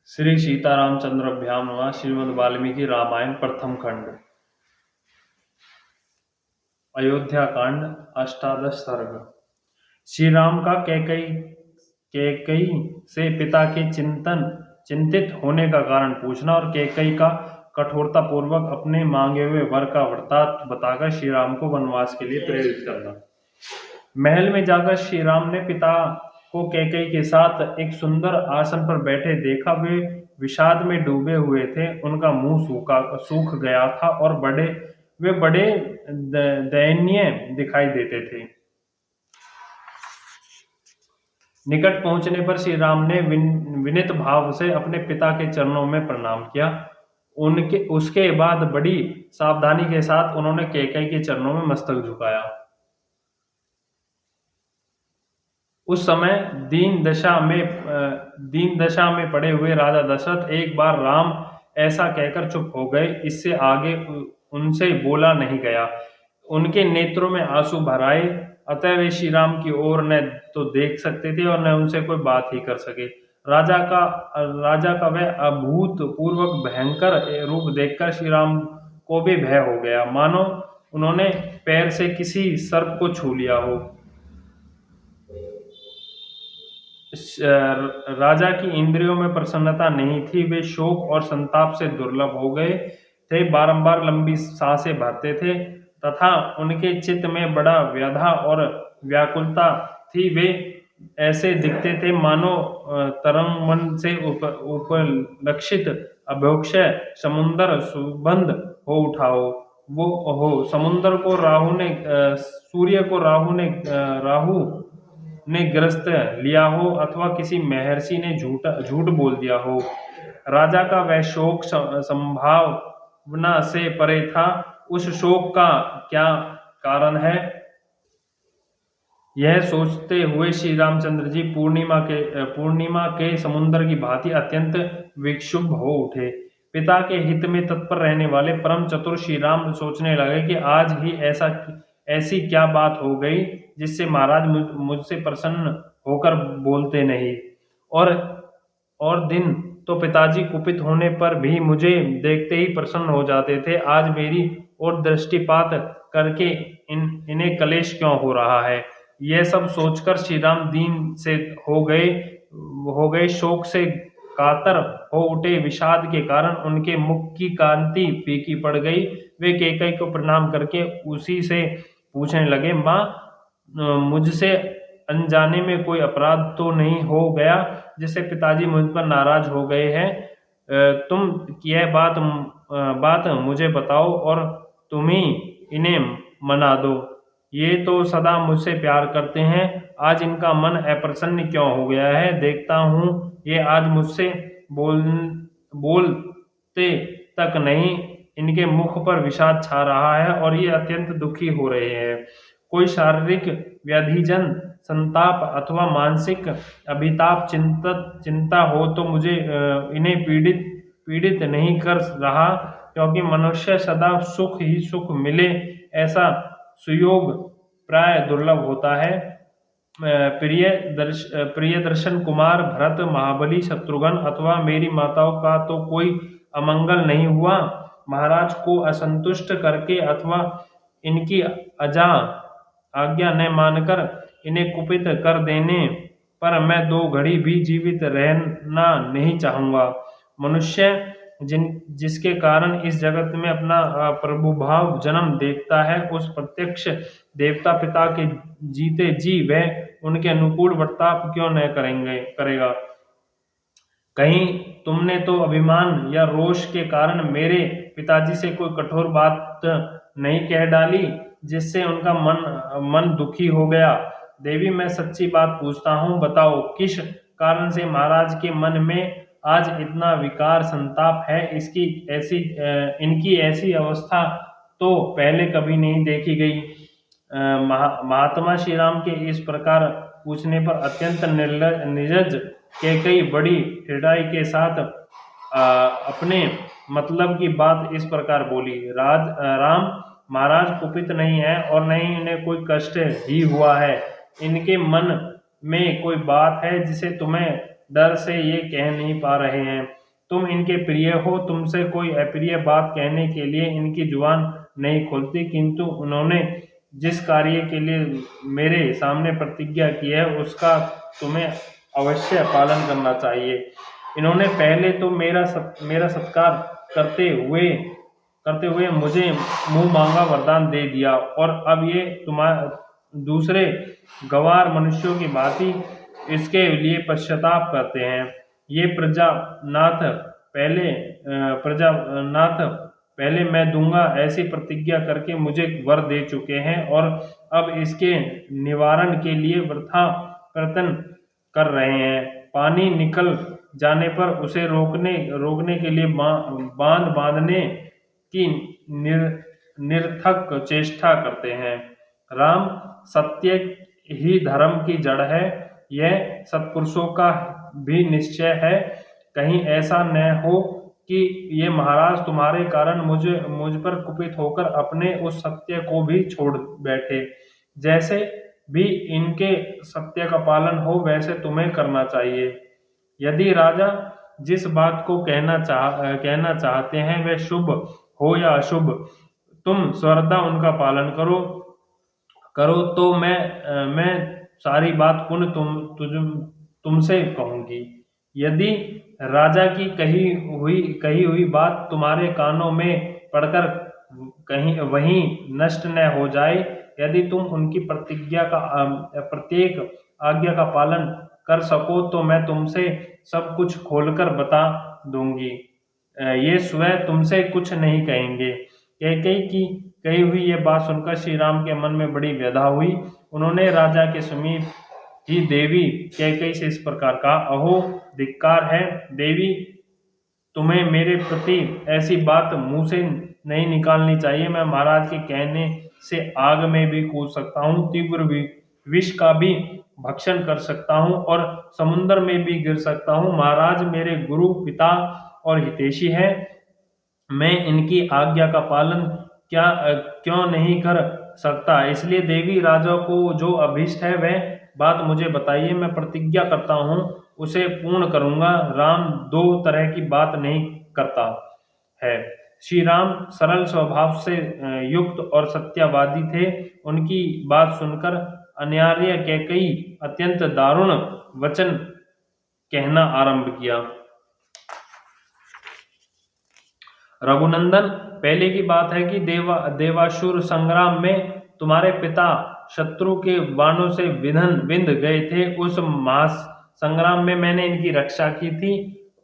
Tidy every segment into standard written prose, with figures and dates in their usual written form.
श्री सीतारामचंद्राभ्याम नमः। श्रीमद् वाल्मीकि रामायण प्रथम खंड अयोध्या कांड अष्टादश सर्ग। श्री राम का कैकई से पिता के चिंतित होने का कारण पूछना और कैकई का कठोरता पूर्वक अपने मांगे हुए वर का वृत्तांत बताकर श्री राम को वनवास के लिए प्रेरित करना। महल में जाकर श्री राम ने पिता को कैकई के साथ एक सुंदर आसन पर बैठे देखा। वे विषाद में डूबे हुए थे, उनका मुंह सूख गया था और वे बड़े दयनीय दिखाई देते थे। निकट पहुंचने पर श्री राम ने विनीत भाव से अपने पिता के चरणों में प्रणाम किया। उसके बाद बड़ी सावधानी के साथ उन्होंने कैकई के चरणों में मस्तक झुकाया। उस समय दीन दशा में पड़े हुए राजा दशरथ एक बार राम ऐसा कहकर चुप हो गए। इससे आगे उनसे बोला नहीं गया। उनके नेत्रों में आंसू भर आए, अतः वे श्री राम की ओर न तो देख सकते थे और न उनसे कोई बात ही कर सके। राजा का वह अभूतपूर्वक भयंकर रूप देखकर श्री राम को भी भय हो गया, मानो उन्होंने पैर से किसी सर्प को छू लिया हो। राजा की इंद्रियों में प्रसन्नता नहीं थी, वे शोक और संताप से दुर्लभ हो गए थे, बारंबार लंबी सांसें भरते थे तथा उनके चित्त में बड़ा व्यथा और व्याकुलता थी। वे ऐसे दिखते थे मानो तरंगमन से उपलक्षित अभोक्षय समुद्र सुबंध हो उठा हो। समुद्र को सूर्य को राहु ने ग्रस्त लिया हो अथवा किसी महर्षि ने झूठ बोल दिया हो। राजा का वह शोक संभावना से परे था। उस शोक का क्या कारण है, यह सोचते हुए श्री रामचंद्र जी पूर्णिमा के समुद्र की भांति अत्यंत विक्षुब्ध हो उठे। पिता के हित में तत्पर रहने वाले परम चतुर श्री राम सोचने लगे कि आज ही ऐसी क्या बात हो गई जिससे महाराज मुझसे प्रसन्न होकर बोलते नहीं। और दिन तो पिताजी कुपित होने पर भी मुझे देखते ही प्रसन्न हो जाते थे, आज मेरी ओर दृष्टिपात करके इन्हें कलेश क्यों हो रहा है। यह सब सोचकर श्री राम दीन से हो गए शोक से कातर हो उठे। विषाद के कारण उनके मुख की कांति फीकी पड़ गई। वे कैकई को प्रणाम करके उसी से पूछने लगे, माँ, मुझसे अनजाने में कोई अपराध तो नहीं हो गया जिससे पिताजी मुझ पर नाराज हो गए हैं। तुम यह बात मुझे बताओ और तुम ही इन्हें मना दो। ये तो सदा मुझसे प्यार करते हैं, आज इनका मन अप्रसन्न क्यों हो गया है। देखता हूँ ये आज मुझसे बोलते तक नहीं, इनके मुख पर विषाद छा रहा है और ये अत्यंत दुखी हो रहे हैं। कोई शारीरिक व्याधिजन संताप अथवा मानसिक अभिताप चिंता हो तो मुझे इन्हें पीड़ित नहीं कर रहा, क्योंकि मनुष्य सदा सुख ही सुख मिले ऐसा सुयोग प्राय दुर्लभ होता है। प्रियदर्शन कुमार भरत, महाबली शत्रुघ्न अथवा मेरी माताओं का तो कोई अमंगल नहीं हुआ। महाराज को असंतुष्ट करके अथवा इनकी आज्ञा न मानकर इन्हें कुपित कर देने पर मैं 2 घड़ी भी जीवित रहना नहीं चाहूंगा। मनुष्य जिसके कारण इस जगत में अपना प्रभुभाव जन्म देखता है, उस प्रत्यक्ष देवता पिता के जीते जी वह उनके अनुकूल वर्ताव क्यों न करेगा। कहीं तुमने तो अभिमान या रोष के कारण मेरे पिताजी से कोई कठोर बात नहीं कह डाली जिससे उनका मन दुखी हो गया। देवी, मैं सच्ची बात पूछता हूँ, बताओ किस कारण से महाराज के मन में आज इतना विकार संताप है। इनकी ऐसी अवस्था तो पहले कभी नहीं देखी गई। महात्मा श्री राम के इस प्रकार पूछने पर अत्यंत निर्लज कैकई बड़ी हृदय के साथ अपने मतलब की बात इस प्रकार बोली, राम, महाराज कुपित नहीं है और नहीं इन्हें कोई कष्ट ही हुआ है। इनके मन में कोई बात है जिसे तुम्हें डर से ये कह नहीं पा रहे हैं। तुम इनके प्रिय हो, तुमसे कोई अप्रिय बात कहने के लिए इनकी जुबान नहीं खोलती, किंतु उन्होंने जिस कार्य के लिए मेरे सामने प्रतिज्ञा की है उसका तुम्हें अवश्य पालन करना चाहिए। इन्होंने पहले तो मेरा सत्कार करते हुए मुझे मुंह मांगा वरदान दे दिया, और अब ये तुम्हारे दूसरे गंवार मनुष्यों की भांति इसके लिए पश्चाताप करते हैं। ये प्रजानाथ पहले मैं दूंगा ऐसी प्रतिज्ञा करके मुझे वर दे चुके हैं, और अब इसके निवारण के लिए वृथा प्रयत्न कर रहे हैं। पानी निकल जाने पर उसे रोकने के लिए बांध बांधने की निरर्थक चेष्टा करते हैं। राम, सत्य ही धर्म की जड़ है, यह सत्पुरुषों का भी निश्चय है। कहीं ऐसा न हो कि ये महाराज तुम्हारे कारण मुझ पर कुपित होकर अपने उस सत्य को भी छोड़ बैठे। जैसे भी इनके सत्य का पालन हो वैसे तुम्हें करना चाहिए। यदि राजा जिस बात को कहना चाहते हैं वह शुभ हो या अशुभ, तुम सर्वदा उनका पालन करो तो मैं सारी बात पुनः तुमसे कहूंगी। यदि राजा की कही हुई बात तुम्हारे कानों में पड़कर कहीं वहीं नष्ट न हो जाए, यदि तुम उनकी प्रत्येक आज्ञा का पालन कर सको तो मैं तुमसे सब कुछ खोलकर बता दूंगी। ये स्वयं तुमसे कुछ नहीं कहेंगे। कैकेयी की कही हुई ये बात सुनकर श्री राम के मन में बड़ी व्यथा हुई। उन्होंने राजा के समीप ही देवी कैकेयी से इस प्रकार कहा, अहो धिक्कार है देवी, तुम्हें मेरे प्रति ऐसी बात मुंह से नहीं निकालनी चाहिए। मैं महाराज के कहने से आग में भी कूद सकता हूँ, तीव्र विष का भी भक्षण कर सकता हूँ और समुद्र में भी गिर सकता हूँ। महाराज मेरे गुरु, पिता और हितैषी है, मैं इनकी आज्ञा का पालन क्यों नहीं कर सकता। इसलिए देवी राजा को जो अभीष्ट है वह बात मुझे बताइए, मैं प्रतिज्ञा करता हूँ उसे पूर्ण करूंगा। राम दो तरह की बात नहीं करता है। श्री राम सरल स्वभाव से युक्त और सत्यवादी थे। उनकी बात सुनकर अन्यार्य कैकेयी अत्यंत दारुण वचन कहना आरंभ किया। रघुनंदन, पहले की बात है कि देवासुर संग्राम में तुम्हारे पिता शत्रु के बाणों से विंध गए थे। उस महासंग्राम में मैंने इनकी रक्षा की थी।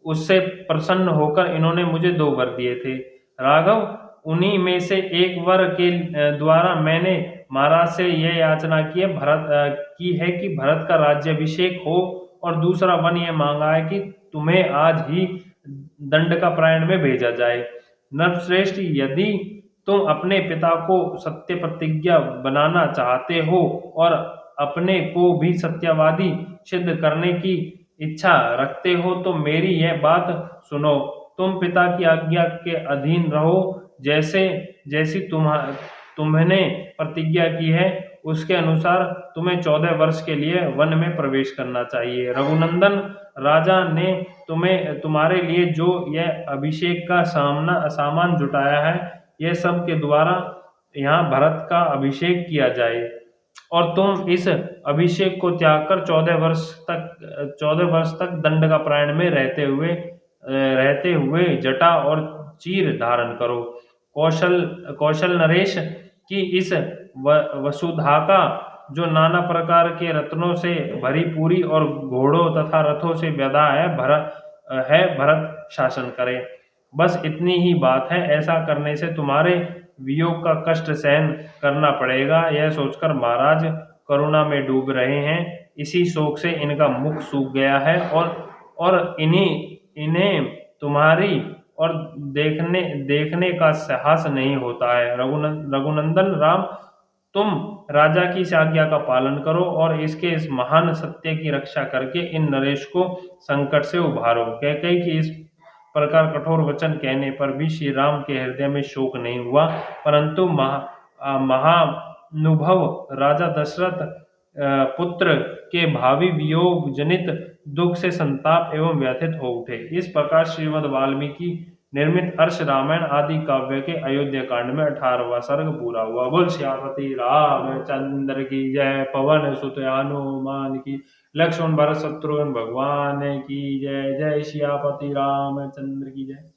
उससे प्रसन्न होकर इन्होंने मुझे 2 वर दिए थे। राघव, उन्हीं में से एक वर के द्वारा मैंने महाराज से यह याचना की है कि भरत का राज्याभिषेक हो, और दूसरा वन यह मांगा है कि तुम्हें आज ही दंडकारण्य में भेजा जाए। नरश्रेष्ठ, यदि तुम अपने पिता को सत्य प्रतिज्ञा बनाना चाहते हो और अपने को भी सत्यवादी सिद्ध करने की इच्छा रखते हो तो मेरी यह बात सुनो। तुम पिता की आज्ञा के अधीन रहो, जैसी तुमने प्रतिज्ञा की है उसके अनुसार तुम्हें 14 वर्ष के लिए वन में प्रवेश करना चाहिए। रघुनंदन, राजा ने तुम्हारे लिए जो यह अभिषेक का सामान जुटाया है, यह सब के द्वारा यहाँ भरत का अभिषेक किया जाए, और तुम इस अभिषेक को त्याग कर 14 वर्ष तक दंडकारण्य में रहते हुए जटा और चीर धारण करो। कौशल नरेश की इस वसुधा का जो नाना प्रकार के रत्नों से भरी पूरी और घोड़ों तथा रथों से व्यदा है, भरत शासन करे। बस इतनी ही बात है। ऐसा करने से तुम्हारे वियोग का कष्ट सहन करना पड़ेगा। यह सोचकर महाराज करुणा में डूब रहे हैं। इसी शोक से इनका मुख सूख गया है, और इन्हें तुम्हारी और देखने का साहस नहीं होता है। रघुनंदन राम, तुम राजा की इस आज्ञा का पालन करो और इस महान सत्य की रक्षा करके इन नरेश को संकट से उभारो। कैकेयी की इस प्रकार कठोर वचन कहने पर भी श्री राम के हृदय में शोक नहीं हुआ, परंतु महानुभव राजा दशरथ पुत्र के भावी वियोग जनित दुख से संताप एवं व्यथित हो उठे। इस प्रकार श्रीमद् वाल्मीकि निर्मित हर्ष रामायण आदि काव्य के अयोध्या कांड में 18वां सर्ग पूरा हुआ। बोल सियापति रामचंद्र की जय। पवन सुत हनुमान की, लक्ष्मण भरत शत्रुघ्न भगवान की जय। जय सियापति रामचंद्र की जय।